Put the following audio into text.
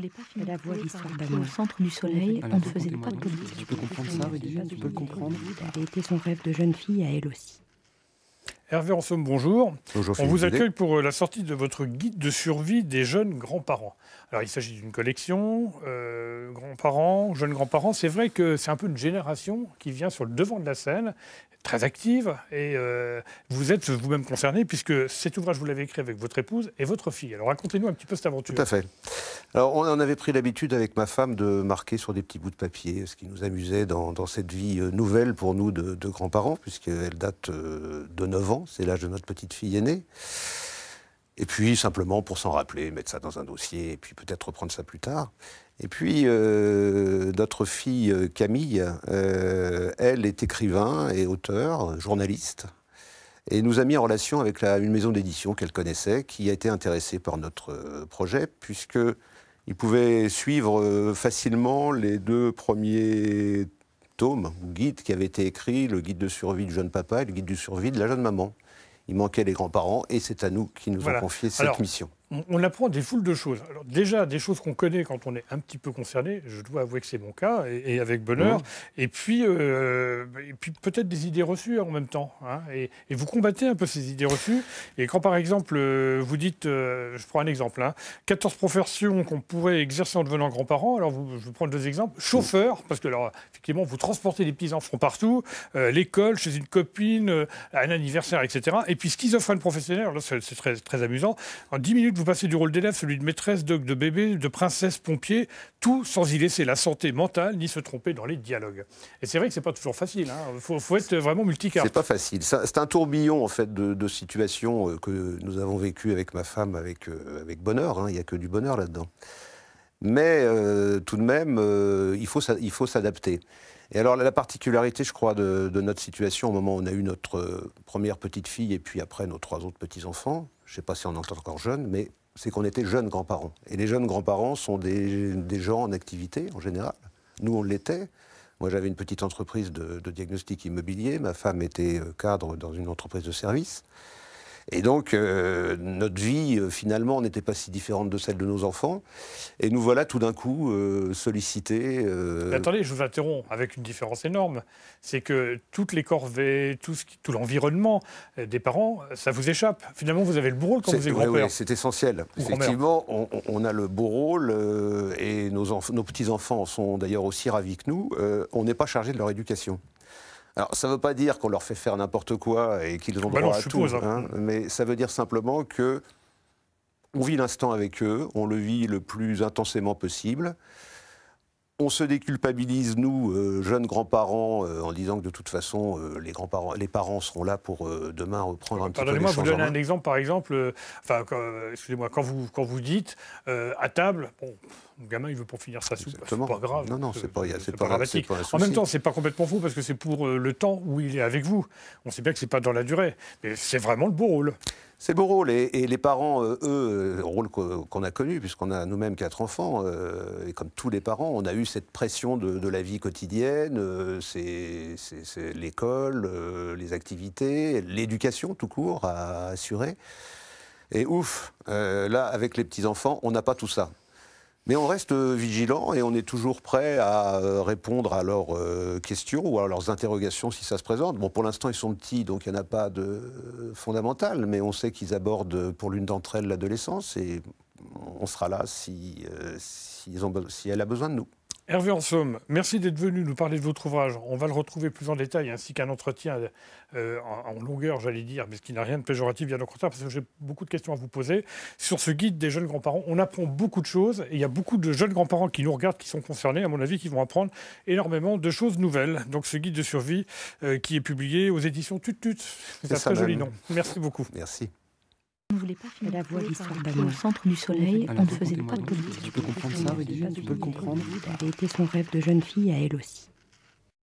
voulais pas finir La voix, l'histoire d'amour. au centre du soleil, on ne faisait pas de politique. Tu peux comprendre ça, Rudy? Tu peux le comprendre? avait été son rêve de jeune fille à elle aussi. Hervé Anselme, bonjour. Bonjour, On Philippe vous Guédet. accueille pour la sortie de votre guide de survie des jeunes grands-parents. Alors, il s'agit d'une collection, grands-parents, jeunes grands-parents. C'est vrai que c'est un peu une génération qui vient sur le devant de la scène, très active, et vous êtes vous-même concerné, puisque cet ouvrage, vous l'avez écrit avec votre épouse et votre fille. Alors, racontez-nous un petit peu cette aventure. Tout à fait. Alors, on en avait pris l'habitude avec ma femme de marquer sur des petits bouts de papier, ce qui nous amusait dans cette vie nouvelle pour nous de grands-parents, puisqu'elle date de 9 ans, c'est l'âge de notre petite fille aînée. Et puis, simplement pour s'en rappeler, mettre ça dans un dossier, et puis peut-être reprendre ça plus tard. Et puis, notre fille Camille, elle est écrivain et auteur, journaliste, et nous a mis en relation avec une maison d'édition qu'elle connaissait, qui a été intéressée par notre projet, puisqu'il pouvait suivre facilement les 2 premiers tomes, ou guides, qui avaient été écrits, le guide de survie du jeune papa et le guide de survie de la jeune maman. Il manquait les grands-parents, et c'est à nous qui nous ont confié cette mission. On apprend des foules de choses. Alors déjà, des choses qu'on connaît quand on est un petit peu concerné. Je dois avouer que c'est mon cas, et avec bonheur. Mmh. Et puis peut-être des idées reçues en même temps. Hein. Et vous combattez un peu ces idées reçues. Et quand, par exemple, vous dites, je prends un exemple, 14 professions qu'on pourrait exercer en devenant grands-parents. Alors, je vais prendre 2 exemples. Chauffeur, parce que, alors, effectivement, vous transportez les petits-enfants partout. L'école, chez une copine, un anniversaire, etc. Et puis, schizophrène professionnel, alors là, c'est très, très amusant. En 10 minutes, vous passez du rôle d'élève, celui de maîtresse, de bébé, de princesse, pompier, tout sans y laisser la santé mentale ni se tromper dans les dialogues. Et c'est vrai que c'est pas toujours facile. Il faut être vraiment multicarte. C'est pas facile. C'est un tourbillon en fait de situations que nous avons vécues avec ma femme avec bonheur. Il n'y a que du bonheur là-dedans. Mais tout de même, il faut s'adapter. Et alors la particularité, je crois, de notre situation au moment où on a eu notre première petite fille et puis après nos 3 autres petits-enfants, je ne sais pas si on est encore jeune, mais c'est qu'on était jeunes grands-parents. Et les jeunes grands-parents sont des gens en activité, en général. Nous, on l'était. Moi, j'avais une petite entreprise de diagnostic immobilier. Ma femme était cadre dans une entreprise de services. Et donc, notre vie, finalement, n'était pas si différente de celle de nos enfants. Et nous voilà tout d'un coup sollicités. Mais attendez, je vous interromps avec une différence énorme. C'est que toutes les corvées, tout l'environnement des parents, ça vous échappe. Finalement, vous avez le beau rôle quand vous êtes grand-père. Oui, c'est essentiel. Effectivement, on a le beau rôle et nos petits-enfants sont d'ailleurs aussi ravis que nous. On n'est pas chargé de leur éducation. Alors, ça ne veut pas dire qu'on leur fait faire n'importe quoi et qu'ils ont droit à tout, mais ça veut dire simplement que on vit l'instant avec eux, on le vit le plus intensément possible. On se déculpabilise, nous, jeunes grands-parents, en disant que de toute façon, les parents seront là pour demain reprendre un petit peu les choses en main. Pardonnez-moi, vous donner un exemple, par exemple, excusez-moi, quand vous dites à table, bon, le gamin, il veut pour finir sa soupe, c'est pas grave. Non, c'est pas dramatique. En même temps, c'est pas complètement faux, parce que c'est pour le temps où il est avec vous. On sait bien que c'est pas dans la durée, mais c'est vraiment le beau rôle. C'est le beau rôle, et les parents, eux, le rôle qu'on a connu, puisqu'on a nous-mêmes 4 enfants, et comme tous les parents, on a eu cette pression de la vie quotidienne, c'est l'école, les activités, l'éducation tout court à assurer. Et ouf, là, avec les petits-enfants, on n'a pas tout ça. Mais on reste vigilant et on est toujours prêt à répondre à leurs questions ou à leurs interrogations si ça se présente. Bon, pour l'instant, ils sont petits, donc il n'y en a pas de fondamental, mais on sait qu'ils abordent pour l'une d'entre elles l'adolescence et on sera là si elle a besoin de nous. Hervé Anselme, merci d'être venu nous parler de votre ouvrage. On va le retrouver plus en détail, ainsi qu'un entretien en longueur, j'allais dire, mais ce qui n'a rien de péjoratif, bien au contraire, parce que j'ai beaucoup de questions à vous poser. Sur ce guide des jeunes grands-parents, on apprend beaucoup de choses, et il y a beaucoup de jeunes grands-parents qui nous regardent, qui sont concernés, à mon avis, qui vont apprendre énormément de choses nouvelles. Donc ce guide de survie qui est publié aux éditions Tut-Tut. C'est un très joli nom. Merci beaucoup. Merci. On ne voulait pas finir La voix, l'histoire d'amour. au centre du soleil, on ne faisait pas de politique. Tu peux comprendre ça, Rudy? Tu peux le comprendre? Elle avait été son rêve de jeune fille à elle aussi.